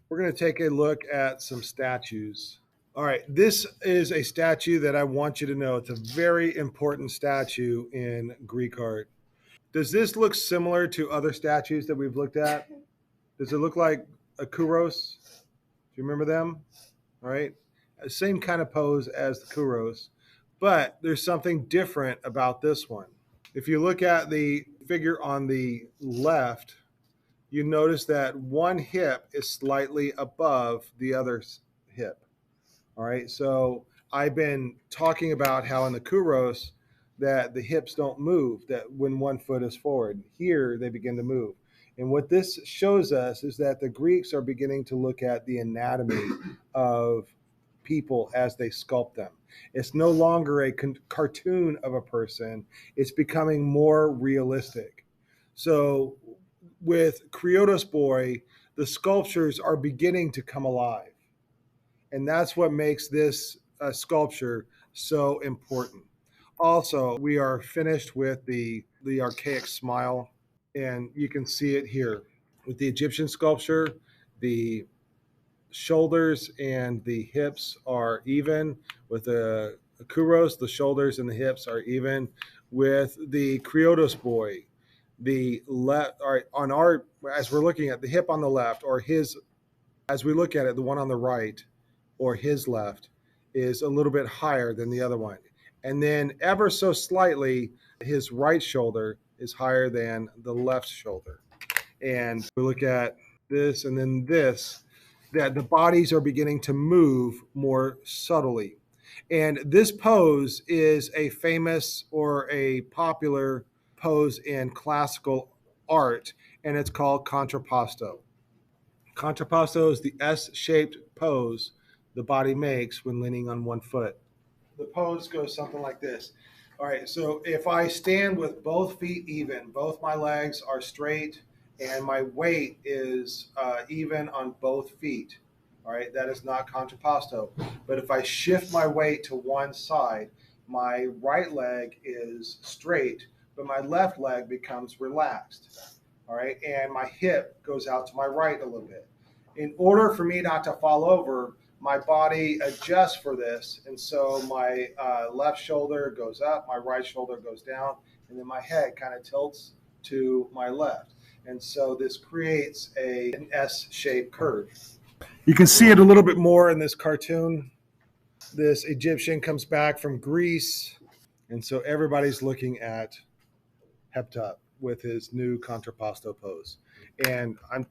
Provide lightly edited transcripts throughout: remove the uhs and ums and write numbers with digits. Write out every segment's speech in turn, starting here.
We're going to take a look at some statues. All right, this is a statue that I want you to know. It's a very important statue in Greek art. Does this look similar to other statues that we've looked at? Does it look like a Kouros? Do you remember them? All right, same kind of pose as the Kouros, but there's something different about this one. If you look at the figure on the left, you notice that one hip is slightly above the other hip. All right. So I've been talking about how in the Kuros that the hips don't move, that when one foot is forward, here they begin to move. And what this shows us is that the Greeks are beginning to look at the anatomy of people as they sculpt them. It's no longer a cartoon of a person, it's becoming more realistic. So with Kriotos Boy, the sculptures are beginning to come alive. And that's what makes this sculpture so important. Also, we are finished with the archaic smile, and you can see it here. With the Egyptian sculpture, the shoulders and the hips are even. With the Kouros, the shoulders and the hips are even. With the Kriotos Boy, the left, on our, as we're looking at the hip on the left, or his, as we look at it, the one on the right, or his left, is a little bit higher than the other one. And then ever so slightly, his right shoulder is higher than the left shoulder. And we look at this and then this, that the bodies are beginning to move more subtly. And this pose is a famous or a popular pose in classical art, and it's called contrapposto. Contrapposto is the S-shaped pose the body makes when leaning on one foot. The pose goes something like this. All right, so if I stand with both feet even, both my legs are straight, and my weight is even on both feet, all right, that is not contrapposto. But if I shift my weight to one side, my right leg is straight, but my left leg becomes relaxed, all right, and my hip goes out to my right a little bit. In order for me not to fall over, my body adjusts for this, and so my left shoulder goes up, my right shoulder goes down, and then my head kind of tilts to my left. And so this creates an S-shaped curve. You can see it a little bit more in this cartoon. This Egyptian comes back from Greece, and so everybody's looking at Heptop with his new contrapposto pose. And I'm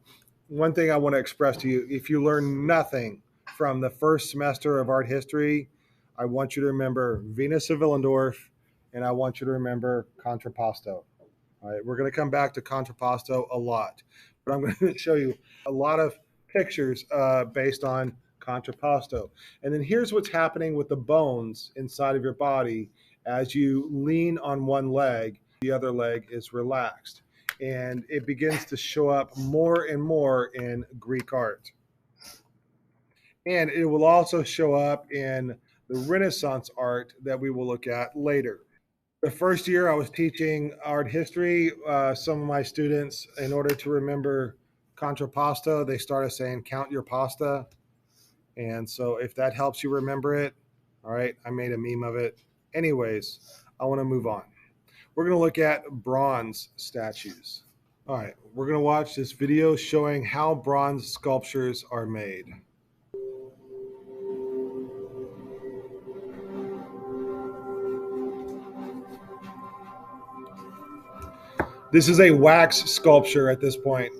one thing I want to express to you: if you learn nothing from the first semester of art history, I want you to remember Venus of Willendorf, and I want you to remember contrapposto. All right, we're going to come back to contrapposto a lot, but I'm going to show you a lot of pictures based on contrapposto. And then here's what's happening with the bones inside of your body as you lean on one leg, the other leg is relaxed. And it begins to show up more and more in Greek art. And it will also show up in the Renaissance art that we will look at later. The first year I was teaching art history, some of my students, in order to remember contrapposto, they started saying, count your pasta. And so if that helps you remember it, all right, I made a meme of it. Anyways, I want to move on. We're going to look at bronze statues. All right, we're going to watch this video showing how bronze sculptures are made. This is a wax sculpture at this point.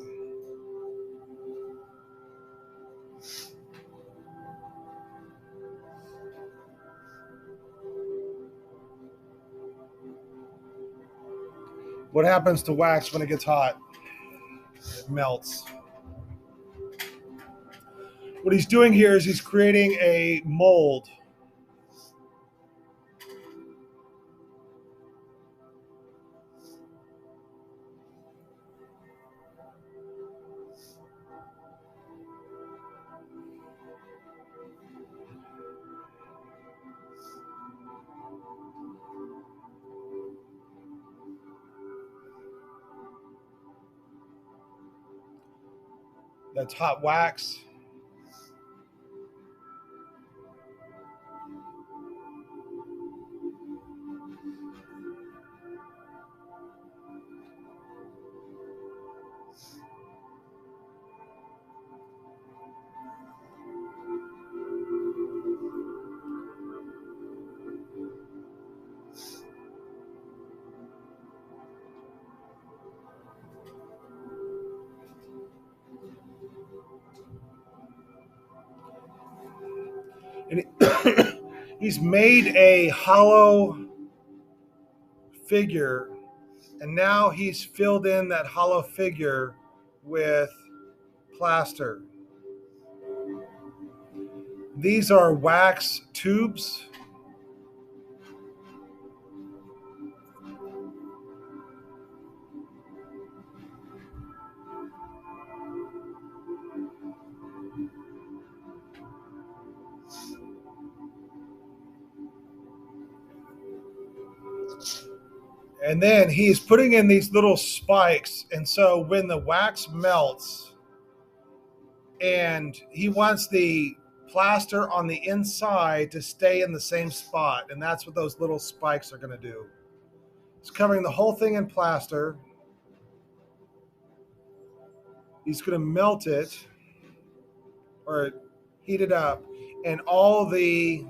What happens to wax when it gets hot? It melts. What he's doing here is he's creating a mold. That's hot wax. And he's made a hollow figure, and now he's filled in that hollow figure with plaster. These are wax tubes. And then he's putting in these little spikes. And so when the wax melts, and he wants the plaster on the inside to stay in the same spot. And that's what those little spikes are going to do. It's covering the whole thing in plaster. He's going to melt it or heat it up, and all the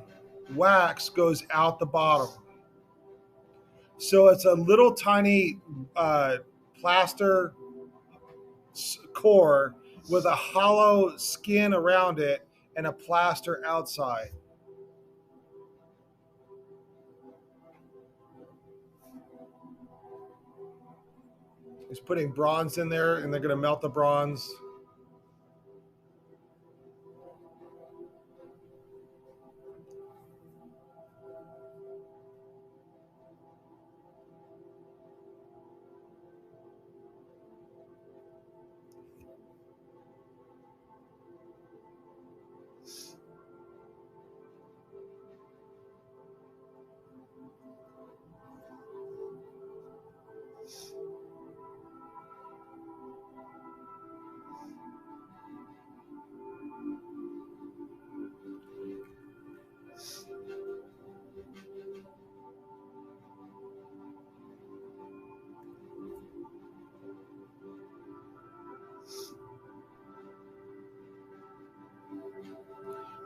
wax goes out the bottom. So it's a little tiny plaster core with a hollow skin around it and a plaster outside. He's putting bronze in there, and they're going to melt the bronze.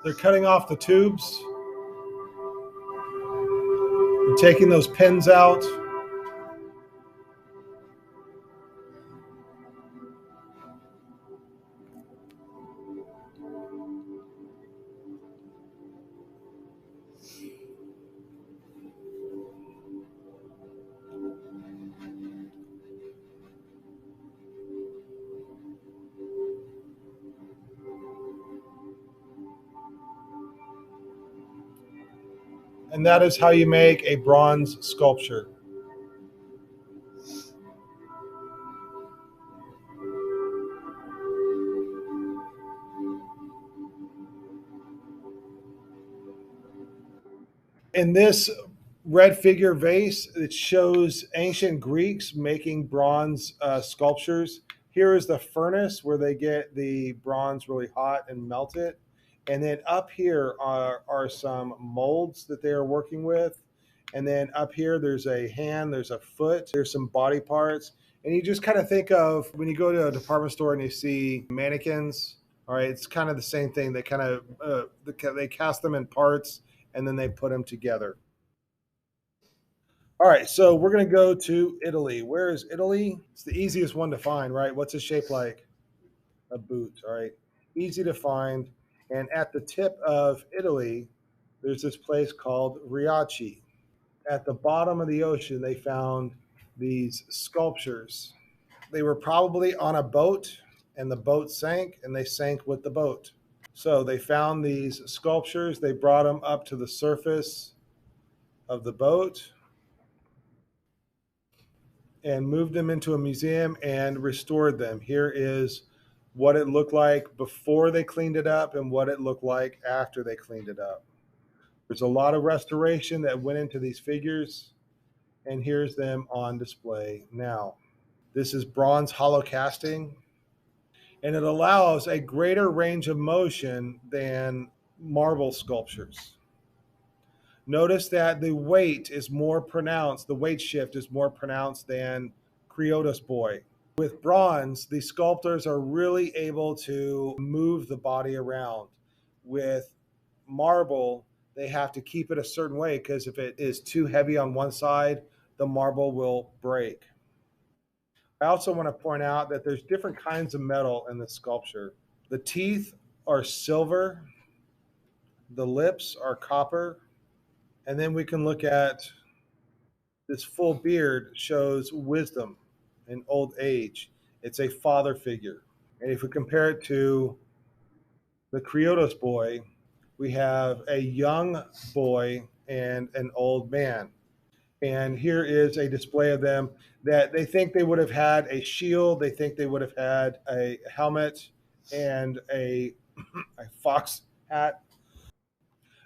They're cutting off the tubes. They're taking those pins out. And that is how you make a bronze sculpture. In this red figure vase, it shows ancient Greeks making bronze sculptures. Here is the furnace where they get the bronze really hot and melt it. And then up here are some molds that they are working with. And then up here, there's a hand, there's a foot, there's some body parts. And you just kind of think of when you go to a department store and you see mannequins, all right, it's kind of the same thing. They kind of they cast them in parts and then they put them together. All right, so we're going to go to Italy. Where is Italy? It's the easiest one to find, right? What's it shaped like? A boot, all right? Easy to find. And at the tip of Italy, there's this place called Riachi. At the bottom of the ocean, they found these sculptures. They were probably on a boat, and the boat sank, and they sank with the boat. So they found these sculptures. They brought them up to the surface of the boat and moved them into a museum and restored them. Here is what it looked like before they cleaned it up and what it looked like after they cleaned it up. There's a lot of restoration that went into these figures, and here's them on display now. This is bronze hollow casting, and it allows a greater range of motion than marble sculptures. Notice that the weight is more pronounced, the weight shift is more pronounced than Crioda's boy. With bronze, the sculptors are really able to move the body around. With marble, they have to keep it a certain way because if it is too heavy on one side, the marble will break. I also want to point out that there's different kinds of metal in the sculpture. The teeth are silver, The lips are copper. And then we can look at this full beard shows wisdom and old age. It's a father figure. And if we compare it to the Criotos boy, we have a young boy and an old man. And here is a display of them that they think they would have had a shield, they think they would have had a helmet and a fox hat.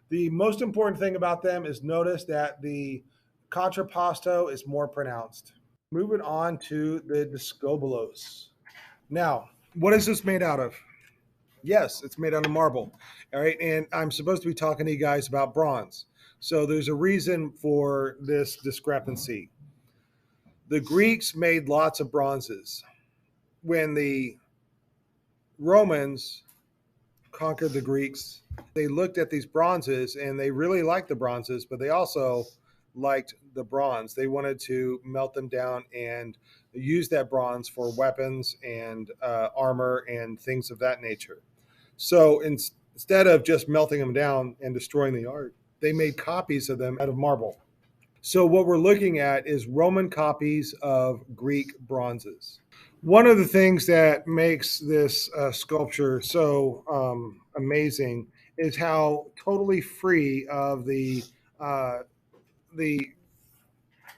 The most important thing about them is notice that the contrapposto is more pronounced. Moving on to the Discobolos. Now, what is this made out of? Yes, it's made out of marble. All right. And I'm supposed to be talking to you guys about bronze. So there's a reason for this discrepancy. The Greeks made lots of bronzes. When the Romans conquered the Greeks, they looked at these bronzes and they really liked the bronzes, but they also liked the bronze. They wanted to melt them down and use that bronze for weapons and armor and things of that nature. So instead of just melting them down and destroying the art, they made copies of them out of marble. So what we're looking at is Roman copies of Greek bronzes. One of the things that makes this sculpture so amazing is how totally free of the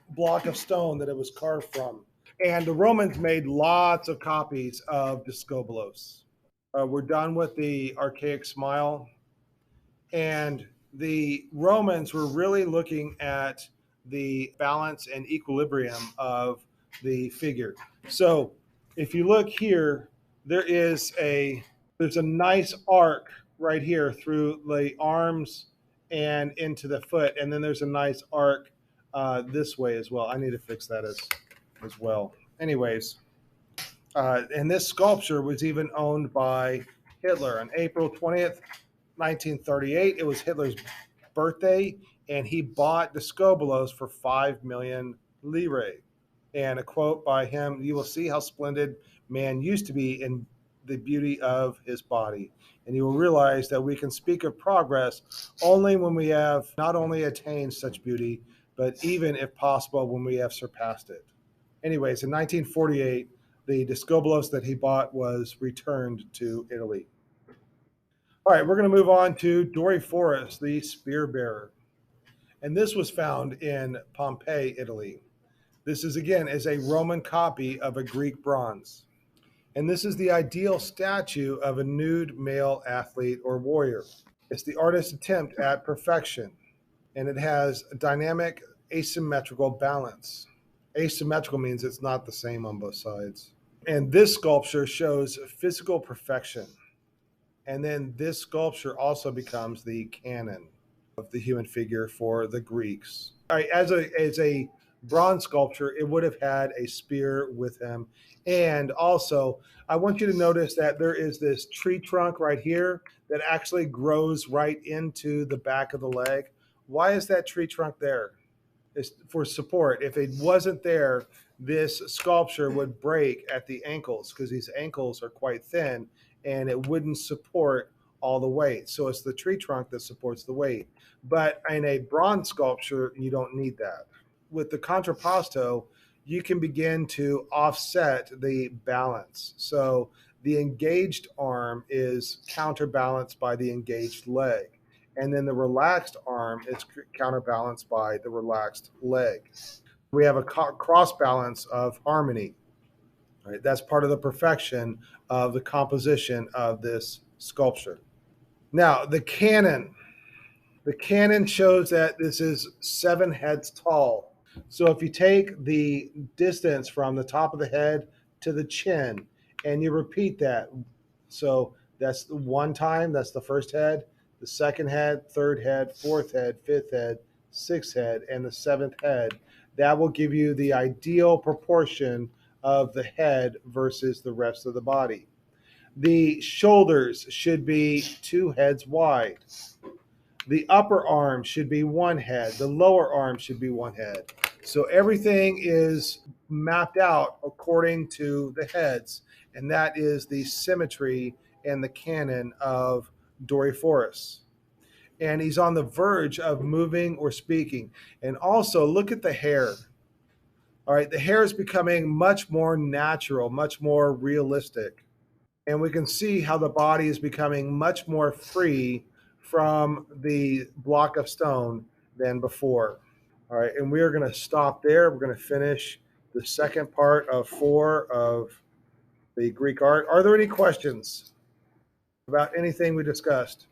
block of stone that it was carved from. And the Romans made lots of copies of Discobolos. We're done with the archaic smile. And the Romans were really looking at the balance and equilibrium of the figure. So if you look here, there is there's a nice arc right here through the arms and into the foot, and then there's a nice arc this way as well. I need to fix that as well. Anyways, and this sculpture was even owned by Hitler on April 20th, 1938. It was Hitler's birthday, and he bought Discobolos for 5 million lire. And a quote by him: "You will see how splendid man used to be in the beauty of his body. And you will realize that we can speak of progress only when we have not only attained such beauty, but even, if possible, when we have surpassed it." Anyways, in 1948, the Discobolos that he bought was returned to Italy. All right, we're going to move on to Doryphorus, the spear bearer. And this was found in Pompeii, Italy. This is, again, is a Roman copy of a Greek bronze. And this is the ideal statue of a nude male athlete or warrior. It's the artist's attempt at perfection, and it has a dynamic asymmetrical balance. Asymmetrical means it's not the same on both sides. And this sculpture shows physical perfection. And then this sculpture also becomes the canon of the human figure for the Greeks. All right, as a bronze sculpture, it would have had a spear with him. And also, I want you to notice that there is this tree trunk right here that actually grows right into the back of the leg. Why is that tree trunk there? It's for support. If it wasn't there, this sculpture would break at the ankles because these ankles are quite thin and it wouldn't support all the weight. So it's the tree trunk that supports the weight. But in a bronze sculpture, you don't need that. With the contrapposto, you can begin to offset the balance. So the engaged arm is counterbalanced by the engaged leg. And then the relaxed arm is counterbalanced by the relaxed leg. We have a cross balance of harmony. Right? That's part of the perfection of the composition of this sculpture. Now, the canon. The canon shows that this is 7 heads tall. So if you take the distance from the top of the head to the chin and you repeat that, so that's the one time, that's the first head, the second head, third head, fourth head, fifth head, sixth head, and the seventh head, that will give you the ideal proportion of the head versus the rest of the body. The shoulders should be 2 heads wide. The upper arm should be 1 head. The lower arm should be 1 head. So everything is mapped out according to the heads, and that is the symmetry and the canon of Doryphorus. and he's on the verge of moving or speaking. And also look at the hair. All right, the hair is becoming much more natural, much more realistic. And we can see how the body is becoming much more free from the block of stone than before. All right, and we are going to stop there. We're going to finish the second part of 4 of the Greek art. Are there any questions about anything we discussed?